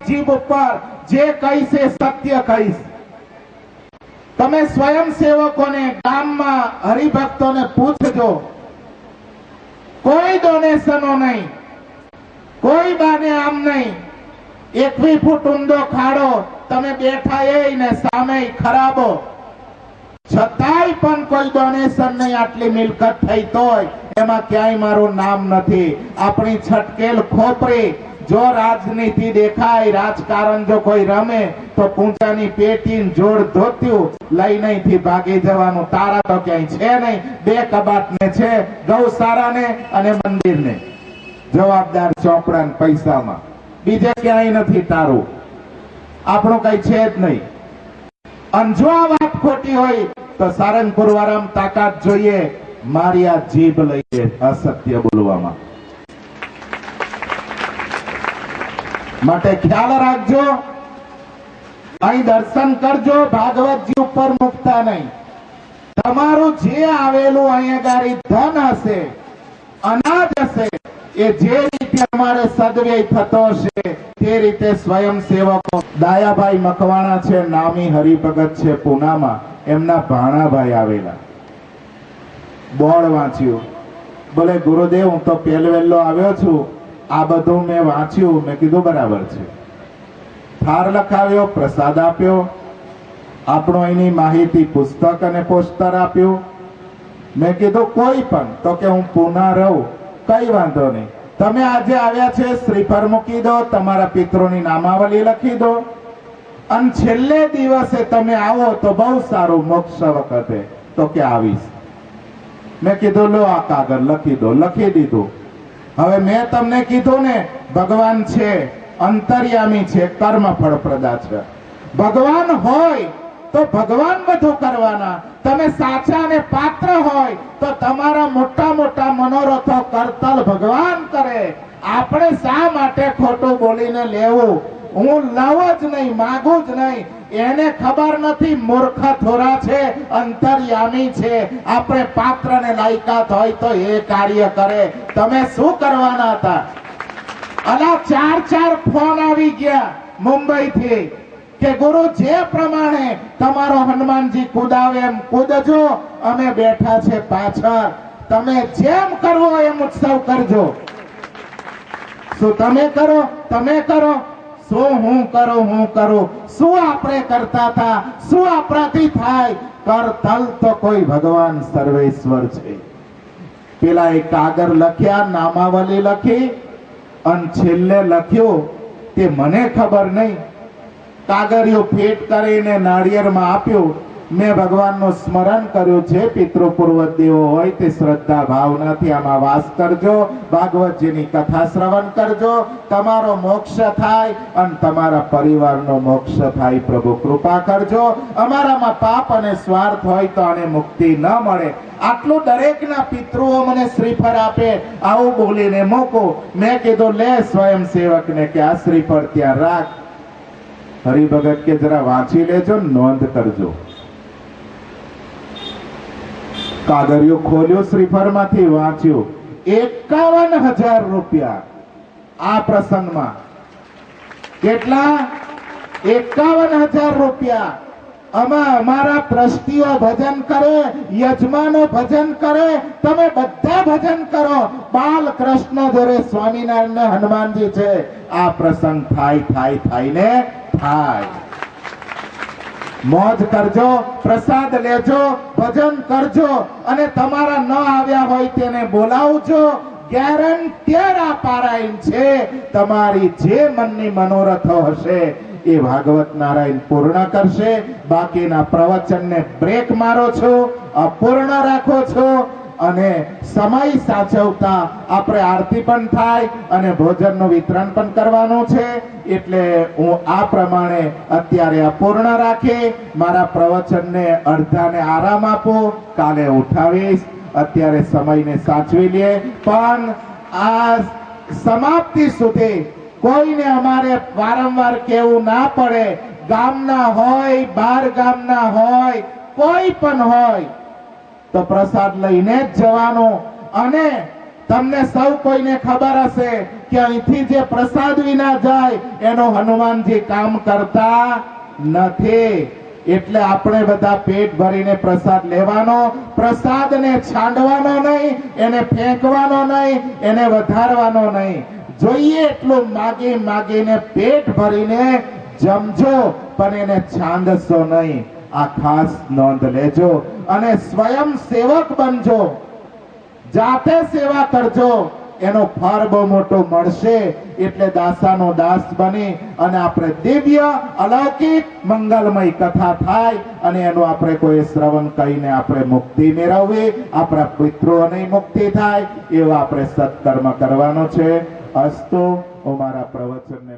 જીભ ઉપર જે કહીશ એ સત્ય કહીશ. તમે સ્વયંસેવકોને, ગામમાં હરિભક્તોને પૂછજો, કોઈ ડોનેશનો નહીં, કોઈ બાને આમ નહીં. 21 ફૂટ ઊંડો ખાડો, તમે બેઠા એ ને સામે ખરાબો, છતાંય પણ કોઈ ડોનેશન નહીં. આટલી મિલકત થઈ તોય એમાં ક્યાંય મારું નામ નથી. આપણી છટકેલ ખોપરી. જો રાજનીતિ દેખાય, રાજકારણ જો કોઈ રમે તો પૂંજાની પેટી જોડ ધોત્યું લઈ નહીંથી ભાગી જવાનું. તારા તો ક્યાંય છે નહીં. 2 કબાટ ને છે, ગૌશાળા ને અને મંદિર ને. જવાબદાર ચોપડા ને પૈસામાં, બીજે ક્યાંય નથી તારું. આપણું કઈ છે જ નહીં. અને જો આ વાત ખોટી હોય તો સારંગપુર વાળામાં તાકાત જોઈએ. મારી આ જીભ લઈએ અસત્ય બોલવામાં. માટે ખ્યાલ રાખજો, અહીં દર્શન કરજો. ભાગવતજી ઉપર મૂકતા નહીં. તમારું જે આવેલું અહીંયા ગાડી ધન હશે, અનાજ હશે, એ જે રીતે અમારે સદવ્યય થતો હશે તે રીતે સ્વયંસેવકો. દાયાભાઈ મકવાણા છે, નામી હરિભગત છે પૂનામાં, એમના ભાણાભાઈ આવેલા. બોર્ડ વાંચ્યું, બોલે ગુરુદેવ હું તો પહેલો આવ્યો છું, આ બધું મેં વાંચ્યું. મેં કીધું બરાબર છે. થાર લખાવ્યો, પ્રસાદ આપ્યો, આપણો એની માહિતી પુસ્તક અને પોસ્ટર આપ્યું. મેં કીધું કોઈ પણ, તો કે હું પૂના રહું, કઈ વાંધો નહીં. તમે આજે આવ્યા છે, શ્રીફળ મૂકી દો, તમારા પિતરોની નામાવલી લખી દો, અને છેલ્લે દિવસે તમે આવો તો બહુ સારું, મોક્ષ વખતે. તો કે આવીશ. મેં કીધું લો આ કાગળ લખી દો. લખી દીધું. હવે મેં તમને કીધું ને, ભગવાન છે, અંતર્યામી છે, કર્મ ફળ પ્રદા છે. ભગવાન હોય તો ભગવાન બધું કરવાના. તમે સાચા ને પાત્ર હોય તો તમારા મોટા મોટા મનોરથો કરતલ ભગવાન કરે. આપણે શા માટે ખોટું બોલીને લેવું? હું લવ જ નહીં, માગું જ નહીં. એને ખબર નથી મૂર્ખ થોરા છે, અંતર્યામી છે. આપણે પાત્ર ને લાયકાત હોય તો એ કાર્ય કરે. તમે શું કરવાના હતા? અલા 4 ફોન આવી ગયા મુંબઈ થી કે ગુરુ જે પ્રમાણે તમારો હનુમાનજી કુદાવે એમ કૂદજો, અમે બેઠા છે પાછળ, તમે જેમ કરવો એમ ઉત્સવ કરજો. શું તમે કરો? તમે કરો. શું હું કરું? શું આપણે કરતા હતા? શું આપણાથી થાય? કરતલ તો કોઈ ભગવાન સર્વેશ્વર છે. પેલા એક કાગળ લખ્યા, નામાવલી લખી, અને છેલ્લે લખ્યું તે મને ખબર નહીં. કાગળિયું ફીટ કરીને નાળિયેરમાં આપ્યું. મેં ભગવાનનું સ્મરણ કર્યું છે. પિતૃ પૂર્વ દેવો હોય તે શ્રદ્ધા ભાવનાથી આમાં વાસ કરજો. ભાગવતજીની કથા શ્રવણ કરજો. તમારો મોક્ષ થાય અને તમારા પરિવારનો મોક્ષ થાય. પ્રભુ કૃપા કરજો. અમારામાં પાપ અને સ્વાર્થ હોય તો આને મુક્તિ ન મળે. આટલું દરેકના પિતૃઓ મને શ્રીફળ આપે, આવું બોલીને મૂકો. મેં કીધું લે સ્વયંસેવકને કે આ શ્રીફળ ત્યાં રાખ. હરિભગત કે જરા વાંચી લેજો, નોંધ કરજો. કાગળિયું ખોલ્યું, શ્રીફળમાંથી વાંચ્યું. 51,000 રૂપિયા આ પ્રસંગમાં. કેટલા? 51,000 રૂપિયા. અમારા ટ્રસ્ટીઓ ભજન કરે, યજમાનો ભજન કરે, તમે બધા ભજન કરો. બાલકૃષ્ણ જોડે સ્વામિનારાયણ હનુમાનજી છે. આ પ્રસંગ થાય ને થાય. મોજ કરજો, પ્રસાદ લેજો, ભજન કરજો, અને તમારા ન આવ્યા હોય તેને બોલાવજો. ગેરંટેડ આ પારાયણ છે. તમારી જે મનની મનોરથો હશે એ ભાગવત નારાયણ પૂર્ણ કરશે. બાકીના પ્રવચનને બ્રેક મારો છો, અપૂર્ણ રાખો છો. અને સમય સાચવતા આપણે આરતી પણ થાય અને ભોજનનું વિતરણ પણ કરવાનું છે. એટલે હું આ પ્રમાણે અત્યારે અપૂર્ણ રાખી મારા પ્રવચનને અડધાને આરામ આપું. કાલે ઉઠાવીશ. અત્યારે સમયને સાચવી લે. પણ આ સમાપ્તિ સુધી કોઈને અમારે વારંવાર કહેવું ના પડે. ગામના હોય, બહાર ગામના હોય, કોઈ પણ હોય તો પ્રસાદ લઈને જ જવાનો. અને તમને સૌ કોઈને ખબર હશે કે અહીંથી જે પ્રસાદ વિના જાય એનો હનુમાનજી કામ કરતા નથી. એટલે આપણે બધા પેટ ભરીને પ્રસાદ લેવાનો, પ્રસાદને છાંડવાનો નહીં, એને ફેંકવાનો નહીં, એને વધારવાનો નહીં. જોઈએ એટલું માગી માગીને પેટ ભરીને જમજો, પણ એને છાંદશો નહીં. આ ખાસ નોંધ લેજો અને સ્વયં સેવક બનજો, જાતે સેવા કરજો, એનો ફળ બહુ મોટો મળશે. એટલે દાસાનો દાસ બની અને આપણે દિવ્ય અલૌકિક મંગલમય કથા થાય અને એનું આપણે કોઈ શ્રવણ કરીને આપણે મુક્તિ મેળવવી, આપણા પિતૃઓની મુક્તિ થાય, એવા આપણે સત્કર્મ કરવાનો છે. અસ્તુ. હું મારા પ્રવચનને